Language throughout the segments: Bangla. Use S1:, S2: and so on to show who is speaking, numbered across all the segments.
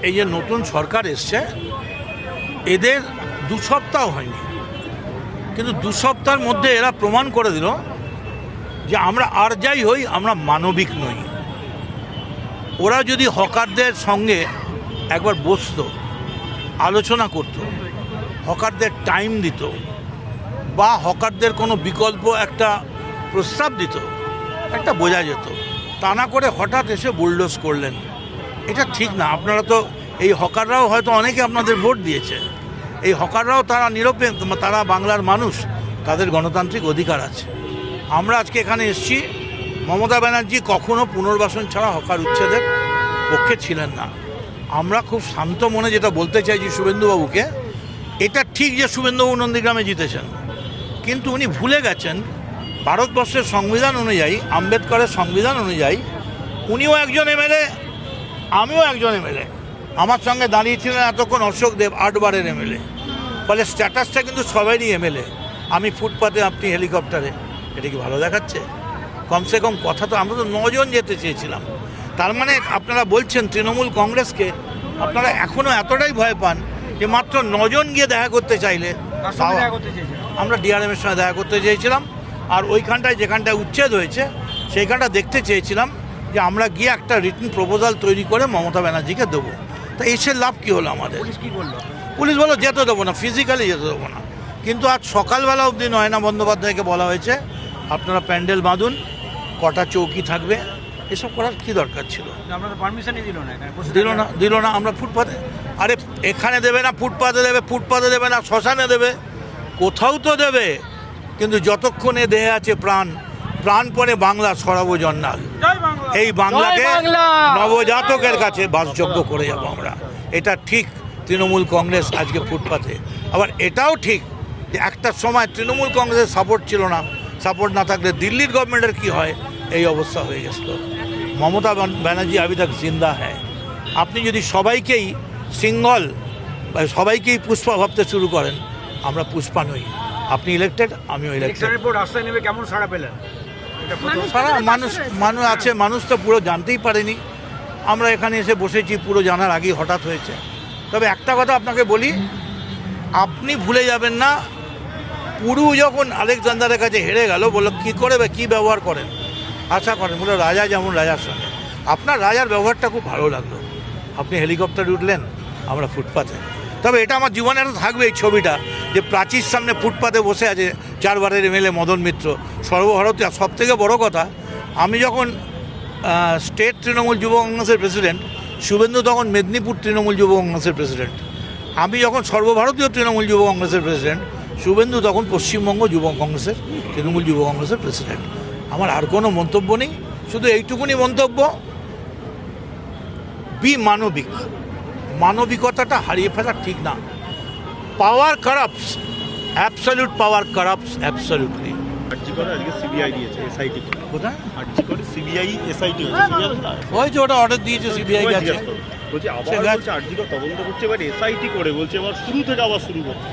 S1: এই যে নতুন সরকার এসছে, এদের 2 সপ্তাহ হয়নি, কিন্তু 2 সপ্তাহের মধ্যে এরা প্রমাণ করে দিল যে আমরা আর যাই হই, আমরা মানবিক নই। ওরা যদি হকারদের সঙ্গে একবার বসতো, আলোচনা করত, হকারদের টাইম দিত, বা হকারদের কোনো বিকল্প একটা প্রস্তাব দিত, একটা বোঝা যেত। তা না করে হঠাৎ এসে বুলডোজ করলেন, এটা ঠিক না। আপনারা তো এই হকাররাও হয়তো অনেকে আপনাদের ভোট দিয়েছে, এই হকাররাও তারা নিরপেক্ষ, তারা বাংলার মানুষ, তাদের গণতান্ত্রিক অধিকার আছে। আমরা আজকে এখানে এসেছি, মমতা ব্যানার্জি কখনো পুনর্বাসন ছাড়া হকার উচ্ছেদের পক্ষে ছিলেন না। আমরা খুব শান্ত মনে যেটা বলতে চাইছি শুভেন্দুবাবুকে, এটা ঠিক যে শুভেন্দুবাবু নন্দীগ্রামে জিতেছেন, কিন্তু উনি ভুলে গেছেন ভারতবর্ষের সংবিধান অনুযায়ী, আম্বেদকরের সংবিধান অনুযায়ী উনিও একজন এমএলএ, আমিও একজন এমএলএ। আমার সঙ্গে দাঁড়িয়েছিলেন এতক্ষণ অশোক দেব, 8 বারের এমএলএ। ফলে স্ট্যাটাসটা কিন্তু সবারই এমএলএ। আমি ফুটপাতে, আপনি হেলিকপ্টারে, এটা কি ভালো দেখাচ্ছে? কমসে কম কথা তো, আমরা তো 9 জন যেতে চেয়েছিলাম। তার মানে আপনারা বলছেন তৃণমূল কংগ্রেসকে আপনারা এখনও এতটাই ভয় পান যে মাত্র 9 জন গিয়ে দেখা করতে চাইলে। আমরা ডিআরএমের সঙ্গে দেখা করতে চেয়েছিলাম, আর ওইখানটায় যেখানটায় উচ্ছেদ হয়েছে সেইখানটা দেখতে চেয়েছিলাম যে আমরা গিয়ে একটা রিটেন প্রপোজাল তৈরি করে মমতা ব্যানার্জিকে দেবো। তা এসে লাভ কী হলো আমাদের? পুলিশ বলো যেতে দেবো না, ফিজিক্যালি যেতে দেবো না। কিন্তু আজ সকালবেলা অবধি নয়না বন্দ্যোপাধ্যায়কে বলা হয়েছে আপনারা প্যান্ডেল বাঁধুন, কটা চৌকি থাকবে, এসব করার কী দরকার ছিল? দিল না। আমরা ফুটপাতে, আরে এখানে দেবে না, ফুটপাতে দেবে না, শ্মশানে দেবে, কোথাও তো দেবে। কিন্তু যতক্ষণে দেহে আছে প্রাণ, প্রাণপণে বাংলা সর্বজন্মাল, এই বাংলাকে নবজাতকের কাছে বাসযোগ্য করে যাব আমরা। এটা ঠিক তৃণমূল কংগ্রেস আজকে ফুটপাতে। আবার এটাও ঠিক যে একটা সময় তৃণমূল কংগ্রেসের সাপোর্ট ছিল না, সাপোর্ট না থাকলে দিল্লির গভর্নমেন্টের কি হয়, এই অবস্থা হয়ে গেছিল। মমতা ব্যানার্জি আবি তাক জিন্দা হ্যায়। আপনি যদি সবাইকেই সিঙ্গল, সবাইকেই পুষ্পা ভাবতে শুরু করেন, আমরা পুষ্পা নই। আপনি ইলেক্টেড, আমিও ইলেক্টেড।
S2: রাস্তায় নেমে কেমন সাড়া পেলেন?
S1: সারা মানুষ আছে, মানুষ তো পুরো জানতেই পারেনি। আমরা এখানে এসে বসেছি, পুরো জানার আগেই হঠাৎ হয়েছে। তবে একটা কথা আপনাকে বলি, আপনি ভুলে যাবেন না, পুরু যখন আলেকজান্ডারের কাছে হেরে গেল, বললো কী করে বা কী ব্যবহার করেন, আশা করেন, বলে রাজা যেমন রাজার সঙ্গে। আপনার রাজার ব্যবহারটা খুব ভালো লাগলো। আপনি হেলিকপ্টারে উঠলেন, আমরা ফুটপাতে। তবে এটা আমার জীবনে একটা থাকবে এই ছবিটা, যে প্রাচীর সামনে ফুটপাতে বসে আছে 4 বারের এমএলএ মদন মিত্র, সর্বভারতীয়। সব থেকে বড়ো কথা, আমি যখন স্টেট তৃণমূল যুব কংগ্রেসের প্রেসিডেন্ট, শুভেন্দু তখন মেদিনীপুর তৃণমূল যুব কংগ্রেসের প্রেসিডেন্ট। আমি যখন সর্বভারতীয় তৃণমূল যুব কংগ্রেসের প্রেসিডেন্ট, শুভেন্দু তখন পশ্চিমবঙ্গ যুব কংগ্রেসের, তৃণমূল যুব কংগ্রেসের প্রেসিডেন্ট। আমার আর কোনো মন্তব্য নেই, শুধু এইটুকুনি মন্তব্য, বি মানবিক। মানবিকতাটা হারিয়ে ফেলা ঠিক না। পাওয়ার কারাপ্টস, অ্যাবসলিউট পাওয়ার কারাপ্টস অ্যাবসলিউটলি।
S3: আজকে সিবিআই দিয়েছে এসআইটি।
S1: কোথায়?
S3: সিবিআই এসআইটি
S1: ওই যে ওটা অর্ডার দিয়েছে সিবিআই গেছে,
S3: বলছে আবার আর্জিকর তদন্ত করছে, এবার এসআইটি করে বলছে এবার শুরু থেকে আবার শুরু করছে।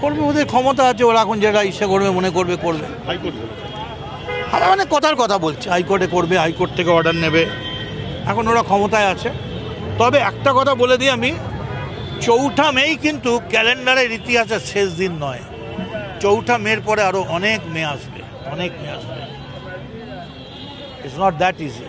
S1: করবে, ওদের ক্ষমতা আছে, ওরা এখন যেটা ইচ্ছা করবে মনে করবে করবে।
S3: হাইকোর্ট
S1: আর মানে কথার কথা বলছে, হাইকোর্টে করবে, হাইকোর্ট থেকে অর্ডার নেবে, এখন ওরা ক্ষমতায় আছে। তবে একটা কথা বলে দিই আমি, 4ঠা মেই কিন্তু ক্যালেন্ডারের ইতিহাসের শেষ দিন নয়। 4ঠা মের পরে আরও অনেক মে আসবে, অনেক মে আসবে। It's not that easy.